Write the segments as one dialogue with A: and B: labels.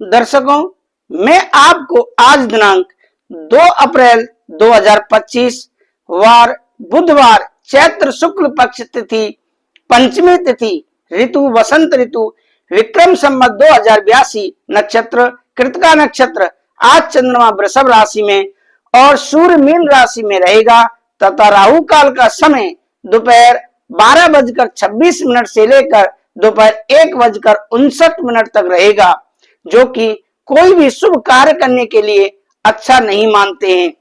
A: दर्शकों, मैं आपको आज दिनांक 2 अप्रैल 2025 वार बुधवार चैत्र शुक्ल पक्ष तिथि पंचमी तिथि ऋतु वसंत ऋतु विक्रम संवत 2082 नक्षत्र कृतिका नक्षत्र आज चंद्रमा वृषभ राशि में और सूर्य मीन राशि में रहेगा तथा राहु काल का समय दोपहर 12:26 से लेकर दोपहर 1:59 तक रहेगा, जो कि कोई भी शुभ कार्य करने के लिए अच्छा नहीं मानते हैं।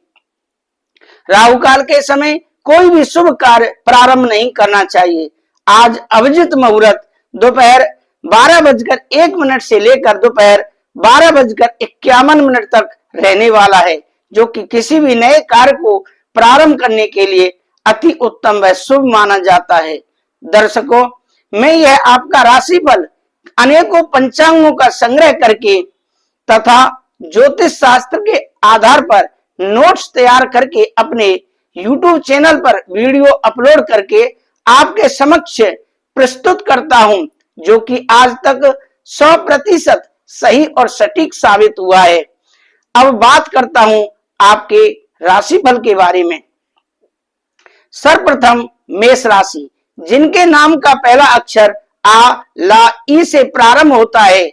A: राहु काल के समय कोई भी शुभ कार्य प्रारंभ नहीं करना चाहिए। आज अभिजित मुहूर्त दोपहर 12:01 से लेकर दोपहर 12:51 तक रहने वाला है, जो कि किसी भी नए कार्य को प्रारंभ करने के लिए अति उत्तम व शुभ माना जाता है। दर्शकों, मैं यह आपका राशिफल अनेकों पंचांगों का संग्रह करके तथा ज्योतिष शास्त्र के आधार पर नोट्स तैयार करके अपने YouTube चैनल पर वीडियो अपलोड करके आपके समक्ष प्रस्तुत करता हूं, जो कि आज तक 100% सही और सटीक साबित हुआ है। अब बात करता हूं आपके राशिफल के बारे में। सर्वप्रथम मेष राशि, जिनके नाम का पहला अक्षर आ, ला, ई से प्रारंभ होता है।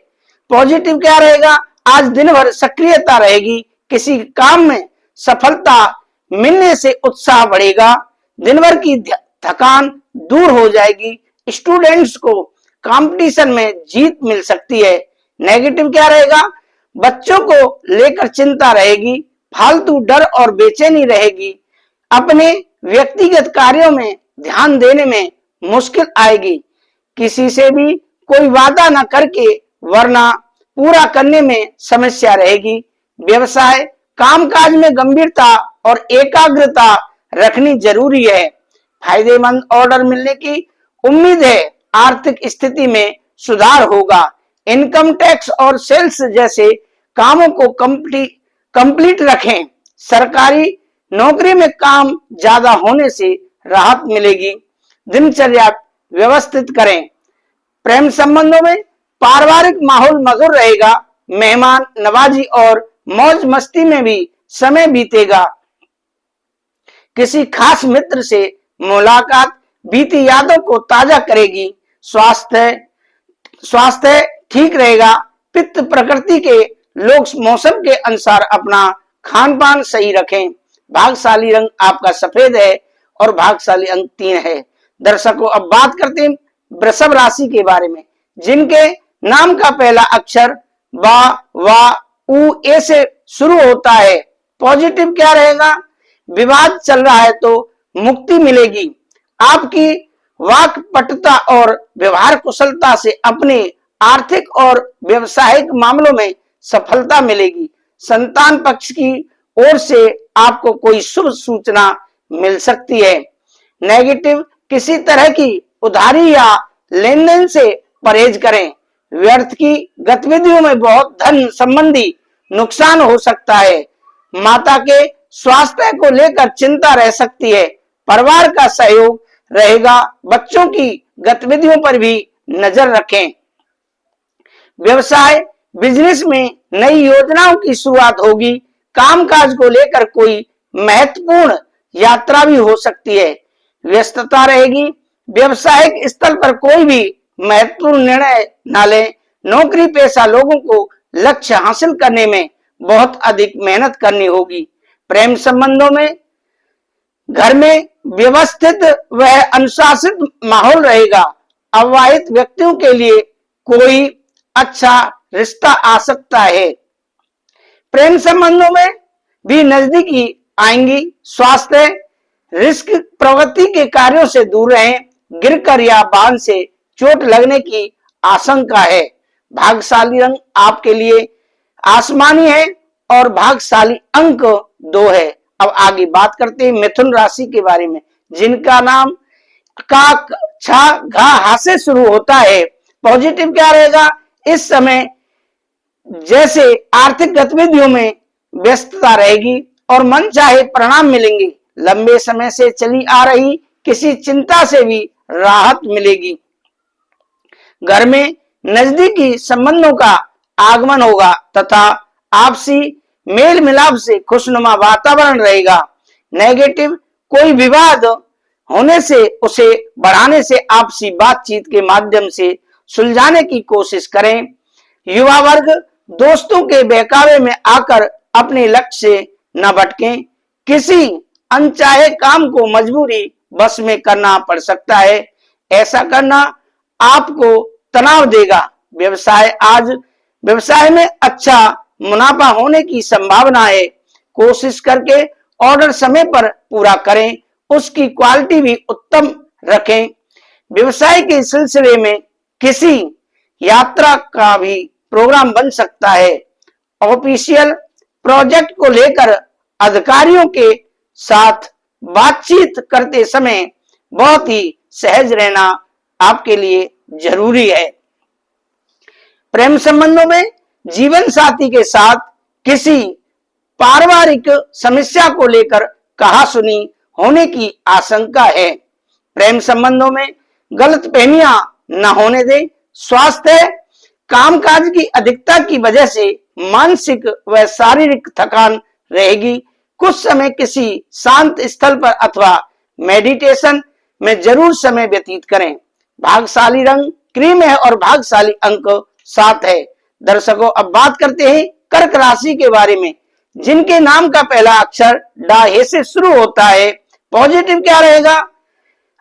A: पॉजिटिव क्या रहेगा? आज दिन भर सक्रियता रहेगी, किसी काम में सफलता मिलने से उत्साह बढ़ेगा, दिन भर की थकान दूर हो जाएगी, स्टूडेंट्स को कंपटीशन में जीत मिल सकती है। नेगेटिव क्या रहेगा? बच्चों को लेकर चिंता रहेगी, फालतू डर और बेचैनी रहेगी, अपने व्यक्तिगत कार्यों में ध्यान देने में मुश्किल आएगी, किसी से भी कोई वादा न करके वरना पूरा करने में समस्या रहेगी। व्यवसाय कामकाज में गंभीरता और एकाग्रता रखनी जरूरी है। फायदेमंद ऑर्डर मिलने की उम्मीद है, आर्थिक स्थिति में सुधार होगा। इनकम टैक्स और सेल्स जैसे कामों को कंप्लीट रखें। सरकारी नौकरी में काम ज्यादा होने से राहत मिलेगी। दिनचर्या व्यवस्थित करें। प्रेम संबंधों में पारिवारिक माहौल मधुर रहेगा, मेहमान नवाजी और मौज मस्ती में भी समय बीतेगा। किसी खास मित्र से मुलाकात बीती यादों को ताजा करेगी। स्वास्थ्य ठीक रहेगा। पित्त प्रकृति के लोग मौसम के अनुसार अपना खान पान सही रखें। भाग्यशाली रंग आपका सफेद है और भाग्यशाली अंक 3 है। दर्शकों, अब बात करते हैं वृषभ राशि के बारे में, जिनके नाम का पहला अक्षर बा, वा, उ, ए से शुरू होता है। पॉजिटिव क्या रहेगा? विवाद चल रहा है तो मुक्ति मिलेगी। आपकी वाक्पटुता और व्यवहार कुशलता से अपने आर्थिक और व्यवसायिक मामलों में सफलता मिलेगी। संतान पक्ष की ओर से आपको कोई शुभ सूचना मिल सकती है। नेगेटिव, किसी तरह की उधारी या लेन देन से परहेज करें। व्यर्थ की गतिविधियों में बहुत धन संबंधी नुकसान हो सकता है। माता के स्वास्थ्य को लेकर चिंता रह सकती है। परिवार का सहयोग रहेगा। बच्चों की गतिविधियों पर भी नजर रखें। व्यवसाय बिजनेस में नई योजनाओं की शुरुआत होगी। कामकाज को लेकर कोई महत्वपूर्ण यात्रा भी हो सकती है। व्यस्तता रहेगी। व्यवसायिक स्थल पर कोई भी महत्वपूर्ण निर्णय न लें। नौकरी पेशा लोगों को लक्ष्य हासिल करने में बहुत अधिक मेहनत करनी होगी। प्रेम संबंधों में घर में व्यवस्थित व अनुशासित माहौल रहेगा। अविवाहित व्यक्तियों के लिए कोई अच्छा रिश्ता आ सकता है। प्रेम संबंधों में भी नजदीकी आएंगी। स्वास्थ्य रिस्क प्रवृत्ति के कार्यों से दूर रहें। गिरकर या बांध से चोट लगने की आशंका है। भाग्यशाली रंग आपके लिए आसमानी है और भाग्यशाली अंक 2 है। अब आगे बात करते हैं मिथुन राशि के बारे में, जिनका नाम का छा घा हा से शुरू होता है। पॉजिटिव क्या रहेगा? इस समय जैसे आर्थिक गतिविधियों में व्यस्तता रहेगी और मन चाहे परिणाम मिलेंगे। लंबे समय से चली आ रही किसी चिंता से भी राहत मिलेगी। घर में नजदीकी संबंधों का आगमन होगा तथा आपसी मेल मिलाप से खुशनुमा वातावरण रहेगा। नेगेटिव कोई विवाद होने से उसे बढ़ाने से आपसी बातचीत के माध्यम से सुलझाने की कोशिश करें। युवा वर्ग दोस्तों के बहकावे में आकर अपने लक्ष्य से न भटकें। किसी अनचाहे काम को मजबूरी बस में करना पड़ सकता है। ऐसा करना आपको तनाव देगा। व्यवसाय में अच्छा मुनाफा होने की संभावना है। कोशिश करके ऑर्डर समय पर पूरा करें, उसकी क्वालिटी भी उत्तम रखें। व्यवसाय के सिलसिले में किसी यात्रा का भी प्रोग्राम बन सकता है। ऑफिशियल प्रोजेक्ट को लेकर अधिकारियों के साथ बातचीत करते समय बहुत ही सहज रहना आपके लिए जरूरी है। प्रेम संबंधों में जीवन साथी के साथ किसी पारिवारिक समस्या को लेकर कहासुनी होने की आशंका है। प्रेम संबंधों में गलतफहमियां न होने दें। स्वास्थ्य कामकाज की अधिकता की वजह से मानसिक व शारीरिक थकान रहेगी। कुछ समय किसी शांत स्थल पर अथवा मेडिटेशन में जरूर समय व्यतीत करें। भाग्यशाली रंग क्रीम है और भाग्यशाली अंक 7 है। दर्शकों, अब बात करते हैं कर्क राशि के बारे में, जिनके नाम का पहला अक्षर डा हे से शुरू होता है। पॉजिटिव क्या रहेगा?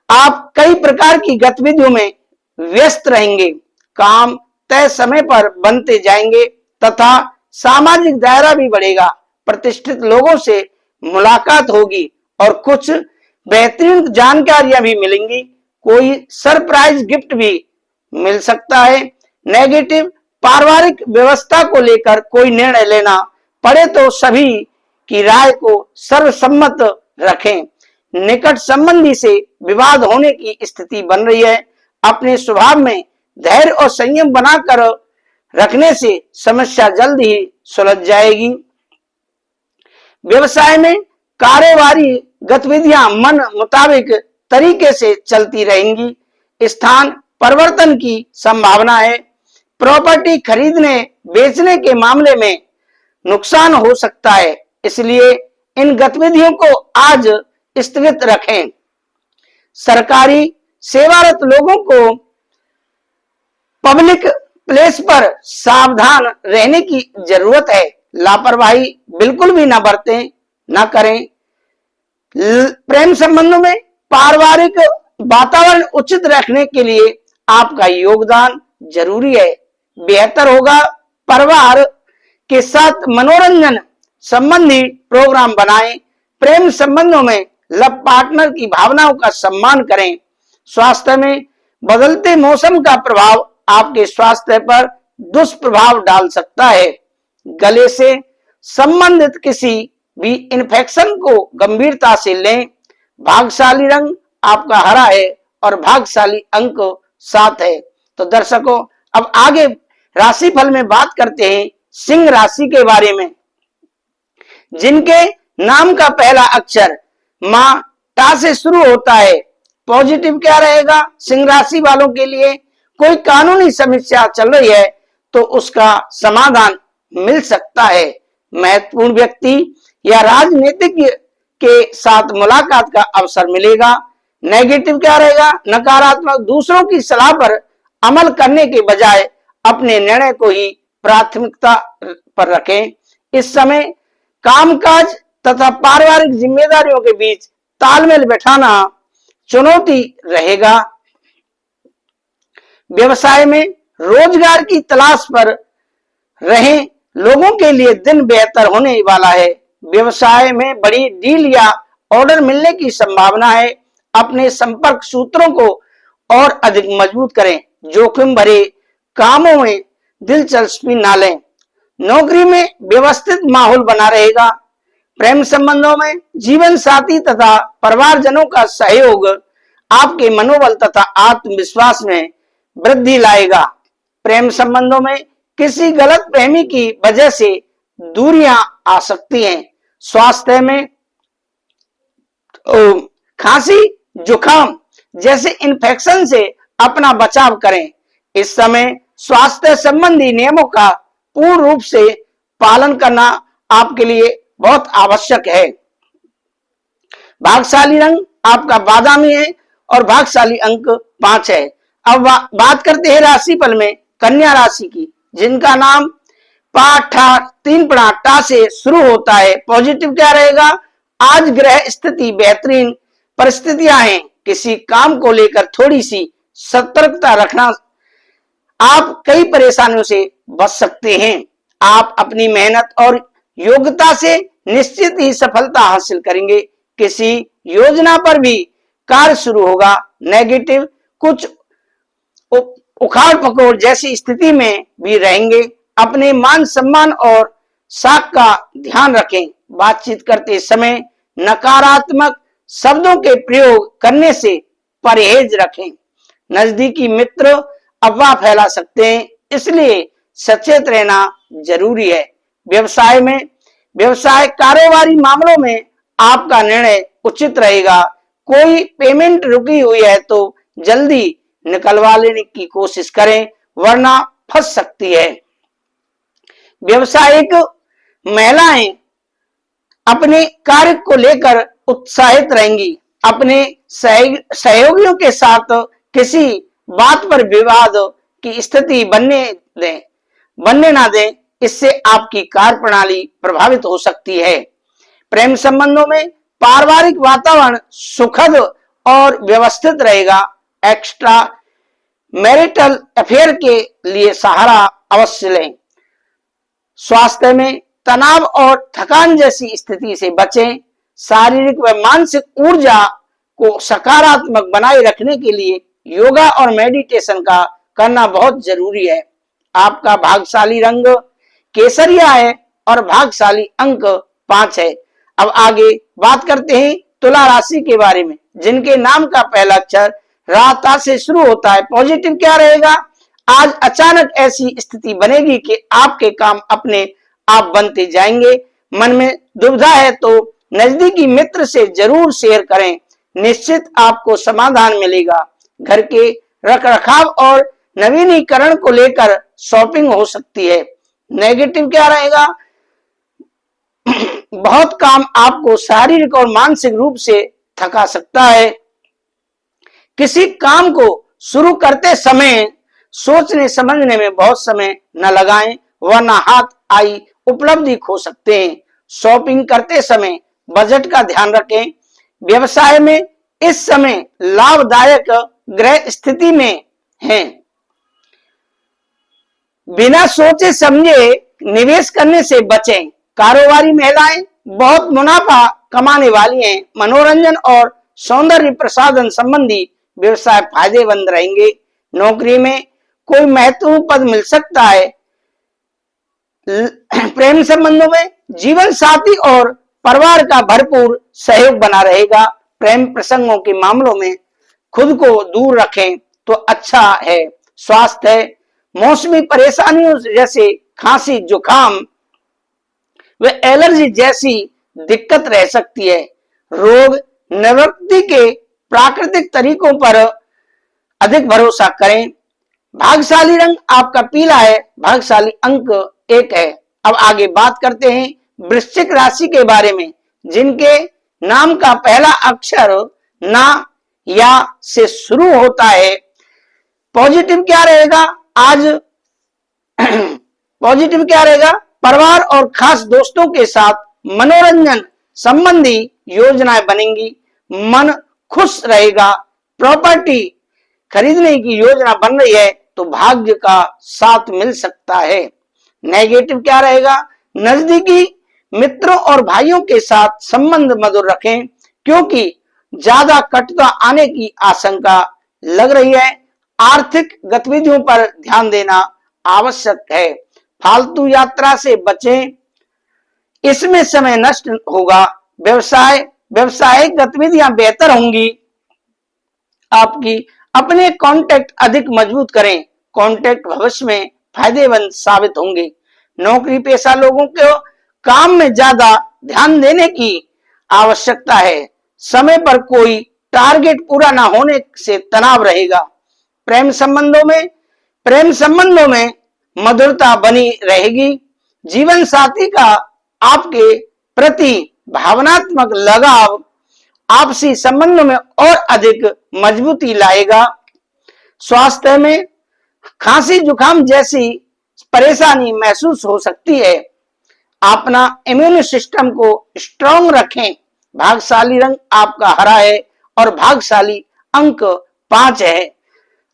A: आप कई प्रकार की गतिविधियों में व्यस्त रहेंगे। काम तय समय पर बनते जाएंगे तथा सामाजिक दायरा भी बढ़ेगा। प्रतिष्ठित लोगों से मुलाकात होगी और कुछ बेहतरीन जानकारियां भी मिलेंगी। कोई सरप्राइज गिफ्ट भी मिल सकता है। नेगेटिव पारिवारिक व्यवस्था को लेकर कोई निर्णय लेना पड़े तो सभी की राय को सर्वसम्मत रखें। निकट संबंधी से विवाद होने की स्थिति बन रही है। अपने स्वभाव में धैर्य और संयम बनाकर रखने से समस्या जल्द ही सुलझ जाएगी। व्यवसाय में कारोबारी गतिविधियां मन मुताबिक तरीके से चलती रहेंगी। स्थान परिवर्तन की संभावना है। प्रॉपर्टी खरीदने बेचने के मामले में नुकसान हो सकता है, इसलिए इन गतिविधियों को आज स्थगित रखें। सरकारी सेवारत लोगों को पब्लिक प्लेस पर सावधान रहने की जरूरत है। लापरवाही बिल्कुल भी ना बरतें, ना करें। प्रेम संबंधों में पारिवारिक वातावरण उचित रखने के लिए आपका योगदान जरूरी है। बेहतर होगा परिवार के साथ मनोरंजन संबंधी प्रोग्राम बनाएं। प्रेम संबंधों में लव पार्टनर की भावनाओं का सम्मान करें। स्वास्थ्य में बदलते मौसम का प्रभाव आपके स्वास्थ्य पर दुष्प्रभाव डाल सकता है। गले से संबंधित किसी भी इन्फेक्शन को गंभीरता से लें। भाग्यशाली रंग आपका हरा है और भाग्यशाली अंक 7 है। तो दर्शकों, अब आगे राशिफल में बात करते हैं सिंह राशि के बारे में, जिनके नाम का पहला अक्षर मां टा से शुरू होता है। पॉजिटिव क्या रहेगा? सिंह राशि वालों के लिए कोई कानूनी समस्या चल रही है तो उसका समाधान मिल सकता है। महत्वपूर्ण व्यक्ति या राजनीतिज्ञ के साथ मुलाकात का अवसर मिलेगा। नेगेटिव क्या रहेगा? नकारात्मक दूसरों की सलाह पर अमल करने के बजाय अपने निर्णय को ही प्राथमिकता पर रखें। इस समय कामकाज तथा पारिवारिक जिम्मेदारियों के बीच तालमेल बैठाना चुनौती रहेगा। व्यवसाय में रोजगार की तलाश पर रहे लोगों के लिए दिन बेहतर होने वाला है। व्यवसाय में बड़ी डील या ऑर्डर मिलने की संभावना है। अपने संपर्क सूत्रों को और अधिक मजबूत करें। जोखिम भरे कामों में दिलचस्पी न लें। नौकरी में व्यवस्थित माहौल बना रहेगा। प्रेम संबंधों में जीवन साथी तथा परिवारजनों का सहयोग आपके मनोबल तथा आत्मविश्वास में वृद्धि लाएगा। प्रेम संबंधों में किसी गलत फहमी की वजह से दूरियां आ सकती हैं। स्वास्थ्य में खांसी जुकाम जैसे इन्फेक्शन से अपना बचाव करें। इस समय स्वास्थ्य संबंधी नियमों का पूर्ण रूप से पालन करना आपके लिए बहुत आवश्यक है। भाग्यशाली रंग आपका बादामी है और भाग्यशाली अंक 5 है। अब बात करते हैं राशिफल में कन्या राशि की, जिनका नाम पा ठा तीन पड़ा टा से शुरू होता है। पॉजिटिव क्या रहेगा? आज ग्रह स्थिति बेहतरीन परिस्थितियां हैं। किसी काम को लेकर थोड़ी सी सतर्कता रखना, आप कई परेशानियों से बच सकते हैं। आप अपनी मेहनत और योग्यता से निश्चित ही सफलता हासिल करेंगे। किसी योजना पर भी कार्य शुरू होगा। नेगेटिव कुछ उखाड़ पकड़ जैसी स्थिति में भी रहेंगे। अपने मान सम्मान और साख का ध्यान रखें। बातचीत करते समय नकारात्मक शब्दों के प्रयोग करने से परहेज रखें। नजदीकी मित्र अफवाह फैला सकते हैं, इसलिए सचेत रहना जरूरी है। व्यवसाय कारोबारी मामलों में आपका निर्णय उचित रहेगा। कोई पेमेंट रुकी हुई है तो जल्दी निकलवा लेने की कोशिश करें, वरना फंस सकती है। व्यवसायिक महिलाएं अपने कार्य को लेकर उत्साहित रहेंगी। अपने सहयोगियों के साथ किसी बात पर विवाद की स्थिति बनने ना दें, इससे आपकी कार्य प्रणाली प्रभावित हो सकती है। प्रेम संबंधों में पारिवारिक वातावरण सुखद और व्यवस्थित रहेगा। एक्स्ट्रा मैरिटल अफेयर के लिए सहारा अवश्य लें। स्वास्थ्य में तनाव और थकान जैसी स्थिति से बचें। शारीरिक व मानसिक ऊर्जा को सकारात्मक बनाए रखने के लिए योगा और मेडिटेशन का करना बहुत जरूरी है। आपका भाग्यशाली रंग केसरिया है और भाग्यशाली अंक 5 है। अब आगे बात करते हैं तुला राशि के बारे में, जिनके नाम का पहला अक्षर राता से शुरू होता है। पॉजिटिव क्या रहेगा? आज अचानक ऐसी स्थिति बनेगी कि आपके काम अपने आप बनते जाएंगे। मन में दुविधा है तो नजदीकी मित्र से जरूर शेयर करें, निश्चित आपको समाधान मिलेगा। घर के रखरखाव और नवीनीकरण को लेकर शॉपिंग हो सकती है। नेगेटिव क्या रहेगा? बहुत काम आपको शारीरिक और मानसिक रूप से थका सकता है। किसी काम को शुरू करते समय सोचने समझने में बहुत समय न लगाएं, वरना हाथ आई उपलब्धि खो सकते हैं। शॉपिंग करते समय बजट का ध्यान रखें। व्यवसाय में इस समय लाभदायक ग्रह स्थिति में हैं। बिना सोचे समझे निवेश करने से बचें। कारोबारी महिलाएं बहुत मुनाफा कमाने वाली हैं। मनोरंजन और सौंदर्य प्रसाधन संबंधी व्यवसाय फायदेमंद रहेंगे। नौकरी में कोई महत्वपूर्ण पद मिल सकता है। प्रेम संबंधों में जीवन साथी और परिवार का भरपूर सहयोग बना रहेगा। प्रेम प्रसंगों के मामलों में खुद को दूर रखें तो अच्छा है। स्वास्थ्य मौसमी परेशानियों जैसे खांसी, जुकाम व एलर्जी जैसी दिक्कत रह सकती है। रोग निवृत्ति के प्राकृतिक तरीकों पर अधिक भरोसा करें। भाग्यशाली रंग आपका पीला है। भाग्यशाली अंक 1 है। अब आगे बात करते हैं वृश्चिक राशि के बारे में, जिनके नाम का पहला अक्षर ना या से शुरू होता है। पॉजिटिव क्या रहेगा? आज पॉजिटिव क्या रहेगा? परिवार और खास दोस्तों के साथ मनोरंजन संबंधी योजनाएं बनेंगी। मन खुश रहेगा। प्रॉपर्टी खरीदने की योजना बन रही है तो भाग्य का साथ मिल सकता है। नेगेटिव क्या रहेगा? नजदीकी मित्रों और भाइयों के साथ संबंध मधुर रखें, क्योंकि ज्यादा कटुता आने की आशंका लग रही है। आर्थिक गतिविधियों पर ध्यान देना आवश्यक है। फालतू यात्रा से बचें, इसमें समय नष्ट होगा। व्यवसायिक गतिविधियां बेहतर होंगी। आपकी अपने कॉन्टैक्ट अधिक मजबूत करें। कॉन्टैक्ट भविष्य में फायदेमंद साबित होंगे। नौकरी पेशा लोगों को काम में ज्यादा ध्यान देने की आवश्यकता है। समय पर कोई टारगेट पूरा ना होने से तनाव रहेगा। प्रेम संबंधों में मधुरता बनी रहेगी। जीवन साथी का आपके प्रति भावनात्मक लगाव आपसी संबंधों में और अधिक मजबूती लाएगा। स्वास्थ्य में खांसी जुकाम जैसी परेशानी महसूस हो सकती है। अपना इम्यून सिस्टम को स्ट्रांग रखें। भाग्यशाली रंग आपका हरा है और भाग्यशाली अंक 5 है।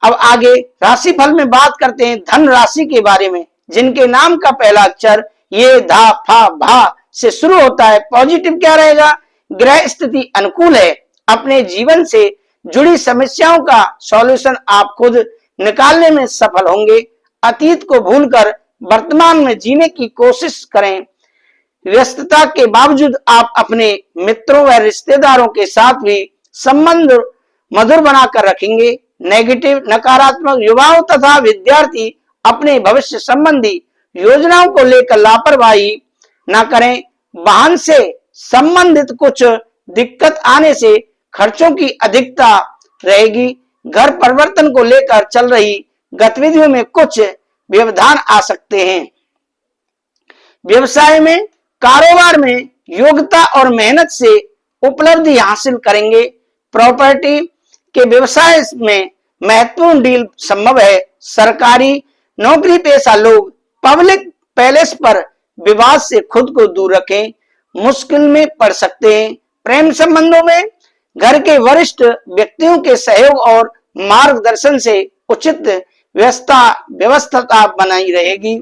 A: अब आगे राशिफल में बात करते हैं धन राशि के बारे में, जिनके नाम का पहला अक्षर ये धा फा भा से शुरू होता है। पॉजिटिव क्या रहेगा? ग्रह स्थिति अनुकूल है। अपने जीवन से जुड़ी समस्याओं का सॉल्यूशन आप खुद निकालने में सफल होंगे। अतीत को भूलकर वर्तमान में जीने की कोशिश करें। व्यस्तता के बावजूद आप अपने मित्रों व रिश्तेदारों के साथ भी संबंध मधुर बनाकर रखेंगे। नेगेटिव नकारात्मक युवाओं तथा विद्यार्थी अपने भविष्य संबंधी योजनाओं को लेकर लापरवाही न करें। वाहन से संबंधित कुछ दिक्कत आने से खर्चों की अधिकता रहेगी। घर परिवर्तन को लेकर चल रही गतिविधियों में कुछ व्यवधान आ सकते हैं। व्यवसाय में कारोबार में योग्यता और मेहनत से उपलब्धि हासिल करेंगे। प्रॉपर्टी के व्यवसाय में महत्वपूर्ण डील संभव है। सरकारी नौकरी पेशा लोग पब्लिक पैलेस पर विवाद से खुद को दूर रखें, मुश्किल में पड़ सकते हैं। प्रेम संबंधों में घर के वरिष्ठ व्यक्तियों के सहयोग और मार्गदर्शन से उचित व्यवस्था बनाई रहेगी।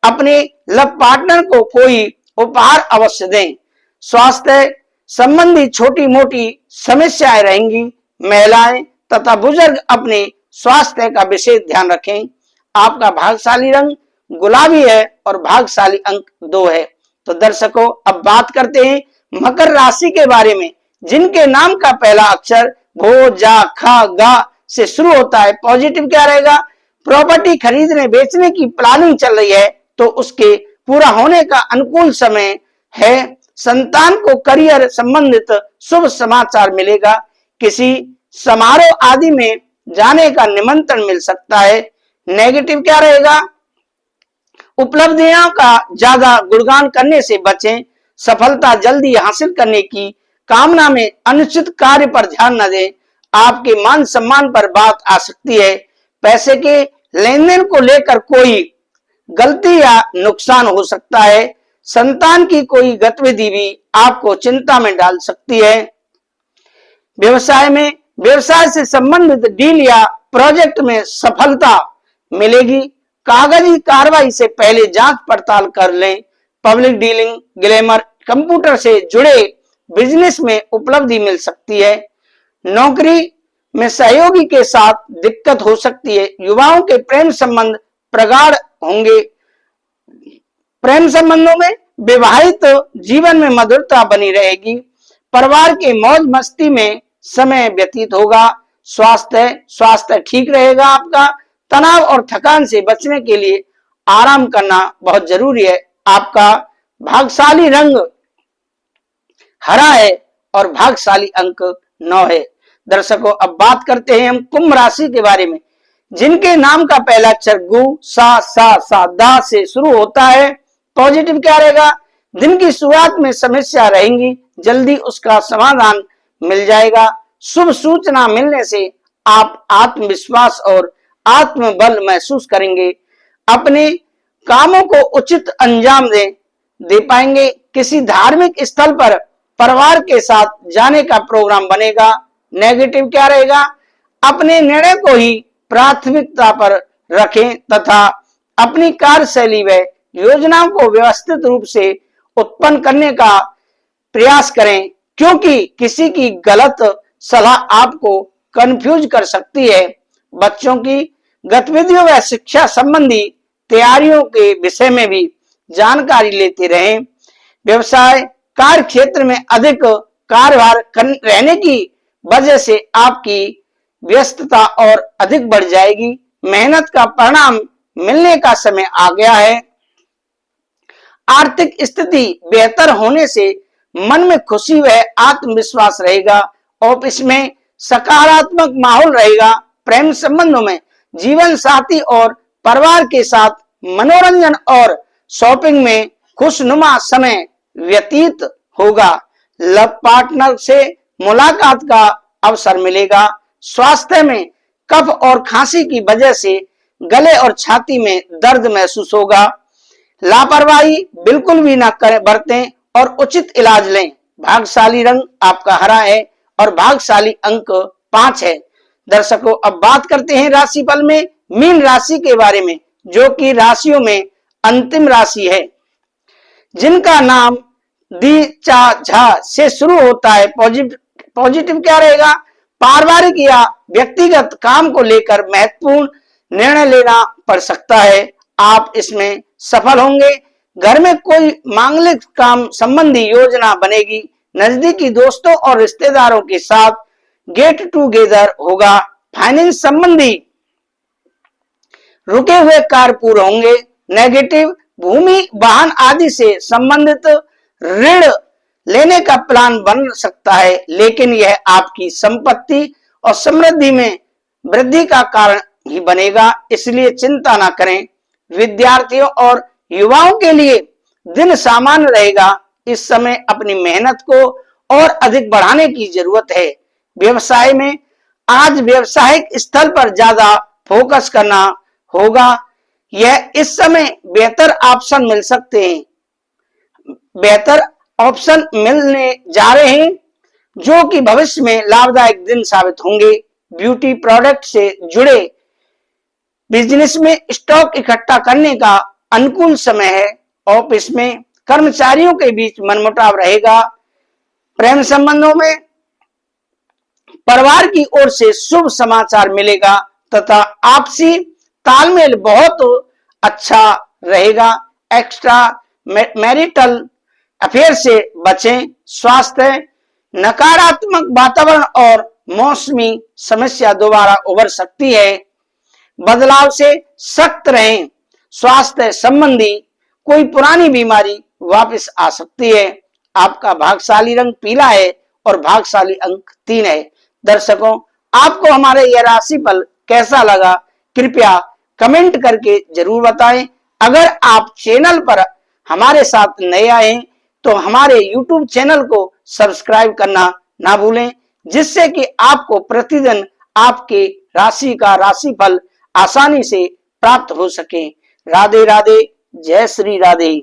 A: अपने लव पार्टनर को कोई उपहार अवश्य दें। स्वास्थ्य संबंधी छोटी मोटी समस्याएं रहेंगी। महिलाएं तथा बुजुर्ग अपने स्वास्थ्य का विशेष ध्यान रखें। आपका भाग्यशाली रंग गुलाबी है और भाग्यशाली अंक 2 है। तो दर्शकों, अब बात करते हैं मकर राशि के बारे में, जिनके नाम का पहला अक्षर भो जा खा गा से शुरू होता है। पॉजिटिव क्या रहेगा? प्रॉपर्टी खरीदने बेचने की प्लानिंग चल रही है तो उसके पूरा होने का अनुकूल समय है। संतान को करियर संबंधित शुभ समाचार मिलेगा। किसी समारोह आदि में जाने का निमंत्रण मिल सकता है। नेगेटिव क्या रहेगा? उपलब्धियों का ज्यादा गुणगान करने से बचें। सफलता जल्दी हासिल करने की कामना में अनुचित कार्य पर ध्यान न दें। आपके मान सम्मान पर बात आ सकती है। पैसे के लेन देन को लेकर कोई गलती या नुकसान हो सकता है। संतान की कोई गतिविधि भी आपको चिंता में डाल सकती है। व्यवसाय में व्यवसाय से संबंधित डील या प्रोजेक्ट में सफलता मिलेगी। कागजी कार्रवाई से पहले जांच पड़ताल कर लें। पब्लिक डीलिंग ग्लैमर कंप्यूटर से जुड़े बिजनेस में उपलब्धि मिल सकती है। नौकरी में सहयोगी के साथ दिक्कत हो सकती है। युवाओं के प्रेम संबंध प्रगाढ़ होंगे। प्रेम संबंधों में विवाहित जीवन में मधुरता बनी रहेगी। परिवार के मौज मस्ती में समय व्यतीत होगा। स्वास्थ्य ठीक रहेगा। आपका तनाव और थकान से बचने के लिए आराम करना बहुत जरूरी है। आपका भाग्यशाली रंग हरा है और भाग्यशाली अंक 9 है। दर्शकों, अब बात करते हैं हम कुंभ राशि के बारे में, जिनके नाम का पहला अक्षर गु सा दा से शुरू होता है। पॉजिटिव क्या रहेगा? दिन की शुरुआत में समस्या रहेंगी, जल्दी उसका समाधान मिल जाएगा। शुभ सूचना मिलने से आप आत्मविश्वास और आत्मबल महसूस करेंगे। अपने कामों को उचित अंजाम दे पाएंगे। किसी धार्मिक स्थल पर परिवार के साथ जाने का प्रोग्राम बनेगा। नेगेटिव क्या रहेगा? अपने निर्णय को ही प्राथमिकता पर रखें तथा अपनी कार्यशैली व योजनाओं को व्यवस्थित रूप से उत्पन्न करने का प्रयास करें, क्योंकि किसी की गलत सलाह आपको कंफ्यूज कर सकती है। बच्चों की गतिविधियों व शिक्षा संबंधी तैयारियों के विषय में भी जानकारी लेते रहें। व्यवसाय कार्य क्षेत्र में अधिक कार्यभार रहने की वजह से आपकी व्यस्तता और अधिक बढ़ जाएगी। मेहनत का परिणाम मिलने का समय आ गया है। आर्थिक स्थिति बेहतर होने से मन में खुशी व आत्मविश्वास रहेगा। ऑफिस में सकारात्मक माहौल रहेगा। प्रेम संबंधों में जीवन साथी और परिवार के साथ मनोरंजन और शॉपिंग में खुशनुमा समय व्यतीत होगा। लव पार्टनर से मुलाकात का अवसर मिलेगा। स्वास्थ्य में कफ और खांसी की वजह से गले और छाती में दर्द महसूस होगा। लापरवाही बिल्कुल भी ना करें बरतें और उचित इलाज लें। भाग्यशाली रंग आपका हरा है और भाग्यशाली अंक 5 है। दर्शकों, अब बात करते हैं राशिफल में मीन राशि के बारे में, जो कि राशियों में अंतिम राशि है। जिनका नाम दी चा झा से शुरू होता है। पॉजिटिव क्या रहेगा? पारिवारिक या व्यक्तिगत काम को लेकर महत्वपूर्ण निर्णय लेना पड़ सकता है, आप इसमें सफल होंगे। घर में कोई मांगलिक काम संबंधी योजना बनेगी। नजदीकी दोस्तों और रिश्तेदारों के साथ गेट टुगेदर होगा। फाइनेंस संबंधी रुके हुए कार्य पूरे होंगे। नेगेटिव, भूमि वाहन आदि से संबंधित ऋण लेने का प्लान बन सकता है, लेकिन यह आपकी संपत्ति और समृद्धि में वृद्धि का कारण ही बनेगा, इसलिए चिंता ना करें। विद्यार्थियों और युवाओं के लिए दिन सामान्य रहेगा। इस समय अपनी मेहनत को और अधिक बढ़ाने की जरूरत है। व्यवसाय में आज व्यवसायिक स्थल पर ज्यादा फोकस करना होगा। यह इस समय बेहतर ऑप्शन मिल सकते हैं, बेहतर ऑप्शन मिलने जा रहे हैं, जो कि भविष्य में लाभदायक दिन साबित होंगे। ब्यूटी प्रोडक्ट से जुड़े बिजनेस में स्टॉक इकट्ठा करने का अनुकूल समय है। ऑफिस में कर्मचारियों के बीच मनमुटाव रहेगा। प्रेम संबंधों में परिवार की ओर से शुभ समाचार मिलेगा तथा आपसी तालमेल बहुत अच्छा रहेगा। एक्स्ट्रा मैरिटल अफेयर से बचें। स्वास्थ्य, नकारात्मक वातावरण और मौसमी समस्या दोबारा उभर सकती है। बदलाव से सख्त रहें। स्वास्थ्य संबंधी कोई पुरानी बीमारी वापस आ सकती है। आपका भाग्यशाली रंग पीला है और भाग्यशाली अंक 3 है। दर्शकों, आपको हमारे यह राशिफल कैसा लगा, कृपया कमेंट करके जरूर बताएं। अगर आप चैनल पर हमारे साथ नए आए हैं तो हमारे YouTube चैनल को सब्सक्राइब करना ना भूलें, जिससे कि आपको प्रतिदिन आपके राशि का राशिफल आसानी से प्राप्त हो सके। राधे राधे, जय श्री राधे।